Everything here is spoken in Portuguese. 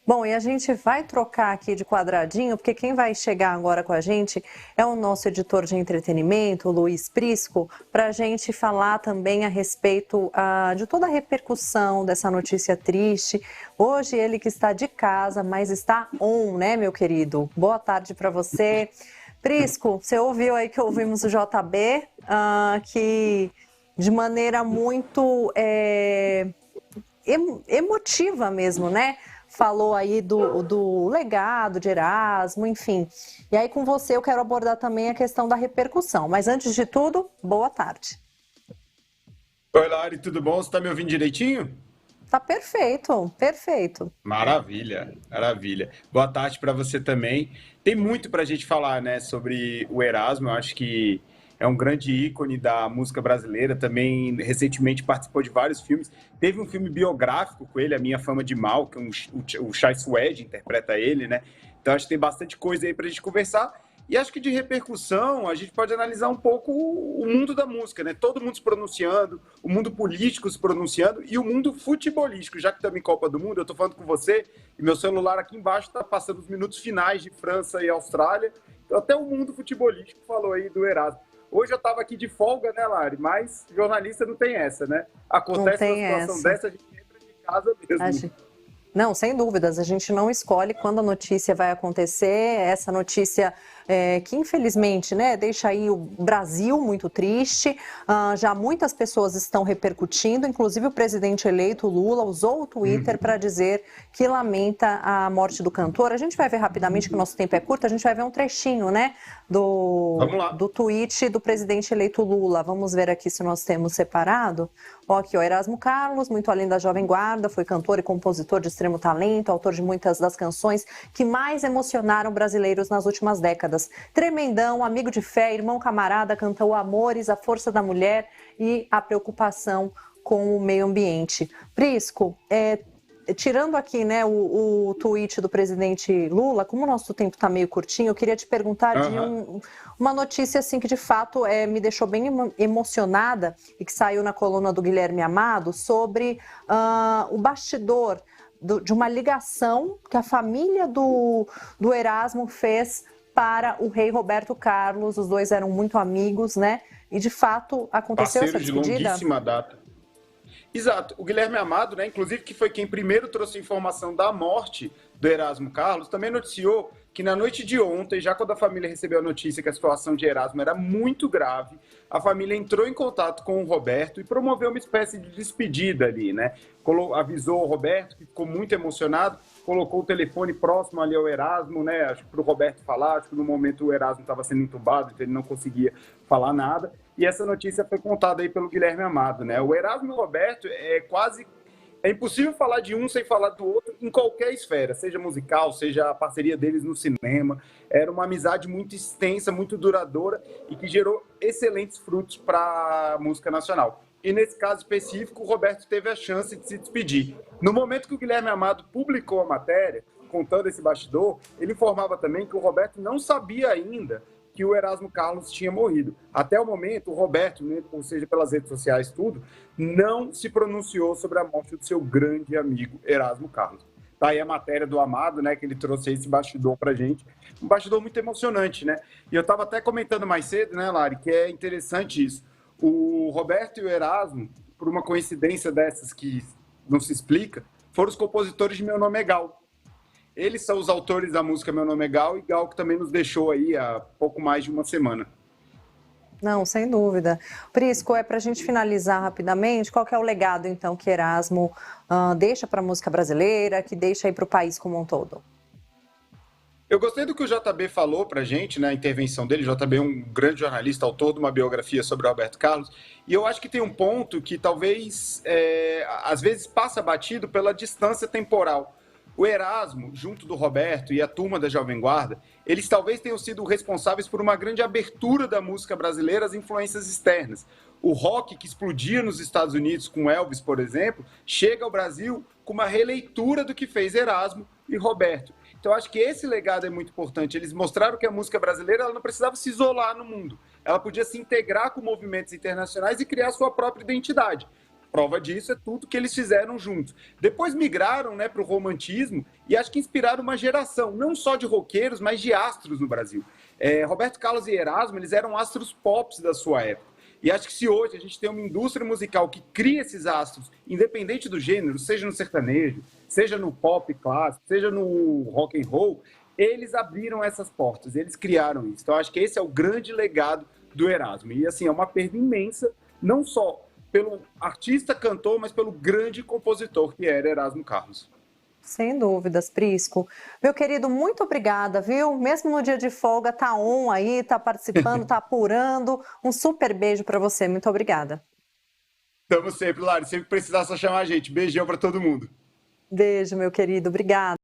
Bom, e a gente vai trocar aqui de quadradinho, porque quem vai chegar agora com a gente é o nosso editor de entretenimento, o Luiz Prisco, para a gente falar também a respeito de toda a repercussão dessa notícia triste. Hoje ele que está de casa, mas está on, né, meu querido? Boa tarde para você. Prisco, você ouviu aí que ouvimos o JB, que de maneira muito emotiva mesmo, né? Falou aí do legado de Erasmo, enfim. E aí com você eu quero abordar também a questão da repercussão. Mas antes de tudo, boa tarde. Oi, Lari, tudo bom? Você está me ouvindo direitinho? Tá perfeito, perfeito. Maravilha, maravilha. Boa tarde para você também. Tem muito para a gente falar, né, sobre o Erasmo. Eu acho que é um grande ícone da música brasileira. Também recentemente participou de vários filmes. Teve um filme biográfico com ele, A Minha Fama de Mal, que o Chai Suede interpreta ele, né? Então acho que tem bastante coisa aí para a gente conversar. E acho que de repercussão, a gente pode analisar um pouco o mundo da música, né? Todo mundo se pronunciando, o mundo político se pronunciando e o mundo futebolístico, já que estamos em Copa do Mundo, eu estou falando com você e meu celular aqui embaixo está passando os minutos finais de França e Austrália, então até o mundo futebolístico falou aí do Erasmo. Hoje eu estava aqui de folga, né, Lari? Mas jornalista não tem essa, né? Não Acontece uma tem situação essa. dessa, a gente entra de casa mesmo. Não, sem dúvidas, a gente não escolhe quando a notícia vai acontecer, essa notícia que infelizmente, né, deixa aí o Brasil muito triste, já muitas pessoas estão repercutindo, inclusive o presidente eleito Lula usou o Twitter para dizer que lamenta a morte do cantor. A gente vai ver rapidamente, que o nosso tempo é curto, a gente vai ver um trechinho, né, Vamos lá. do tweet do presidente eleito Lula. Vamos ver aqui se nós temos separado. Ó, aqui, ó, Erasmo Carlos, muito além da Jovem Guarda, foi cantor e compositor de extremo talento, autor de muitas das canções que mais emocionaram brasileiros nas últimas décadas. Tremendão, amigo de fé, irmão camarada, cantou Amores, a força da mulher e a preocupação com o meio ambiente. Prisco, tirando aqui, né, o tweet do presidente Lula, como o nosso tempo está meio curtinho, eu queria te perguntar de uma notícia assim que de fato me deixou bem emocionada e que saiu na coluna do Guilherme Amado sobre o bastidor de uma ligação que a família do Erasmo fez para o rei Roberto Carlos. Os dois eram muito amigos, né? E de fato aconteceu essa Parceiros de despedida? longuíssima data. Exato. O Guilherme Amado, né, inclusive, que foi quem primeiro trouxe informação da morte do Erasmo Carlos, também noticiou que na noite de ontem, já quando a família recebeu a notícia que a situação de Erasmo era muito grave, a família entrou em contato com o Roberto e promoveu uma espécie de despedida ali, né? Avisou o Roberto, que ficou muito emocionado, colocou o telefone próximo ali ao Erasmo, né? Acho que para o Roberto falar, acho que no momento o Erasmo estava sendo entubado, então ele não conseguia falar nada. E essa notícia foi contada aí pelo Guilherme Amado, né? O Erasmo e o Roberto é impossível falar de um sem falar do outro em qualquer esfera, seja musical, seja a parceria deles no cinema. Era uma amizade muito extensa, muito duradoura e que gerou excelentes frutos para a música nacional. E nesse caso específico, o Roberto teve a chance de se despedir. No momento que o Guilherme Amado publicou a matéria, contando esse bastidor, ele informava também que o Roberto não sabia ainda que o Erasmo Carlos tinha morrido. Até o momento, o Roberto, né, ou seja, pelas redes sociais, tudo, não se pronunciou sobre a morte do seu grande amigo Erasmo Carlos. Tá aí a matéria do Amado, né, que ele trouxe esse bastidor pra gente. Um bastidor muito emocionante, né? E eu estava até comentando mais cedo, né, Lari, que é interessante isso. O Roberto e o Erasmo, por uma coincidência dessas que não se explica, foram os compositores de Meu Nome é Gal. Eles são os autores da música Meu Nome é Gal, e Gal que também nos deixou aí há pouco mais de uma semana. Não, sem dúvida. Prisco, para a gente finalizar rapidamente, qual que é o legado, então, que Erasmo deixa para a música brasileira, que deixa aí para o país como um todo? Eu gostei do que o JB falou pra gente, né, a intervenção dele. O JB é um grande jornalista, autor de uma biografia sobre o Roberto Carlos, e eu acho que tem um ponto que talvez, às vezes, passa batido pela distância temporal. O Erasmo, junto do Roberto e a turma da Jovem Guarda, eles talvez tenham sido responsáveis por uma grande abertura da música brasileira às influências externas. O rock que explodia nos Estados Unidos com Elvis, por exemplo, chega ao Brasil com uma releitura do que fez Erasmo e Roberto. Então, acho que esse legado é muito importante. Eles mostraram que a música brasileira ela não precisava se isolar no mundo. Ela podia se integrar com movimentos internacionais e criar sua própria identidade. prova disso é tudo que eles fizeram juntos. Depois migraram, né, para o romantismo e acho que inspiraram uma geração, não só de roqueiros, mas de astros no Brasil. Roberto Carlos e Erasmo, eles eram astros pop da sua época. E acho que se hoje a gente tem uma indústria musical que cria esses astros, independente do gênero, seja no sertanejo, seja no pop clássico, seja no rock and roll, eles abriram essas portas, eles criaram isso. Então acho que esse é o grande legado do Erasmo. E assim, é uma perda imensa, não só pelo artista, cantor, mas pelo grande compositor que era Erasmo Carlos. Sem dúvidas, Prisco. Meu querido, muito obrigada, viu? Mesmo no dia de folga, tá on aí, tá participando, tá apurando. Um super beijo para você. Muito obrigada. Estamos sempre, Lari. Sempre que precisar, só chamar a gente. Beijão para todo mundo. Beijo, meu querido. Obrigada.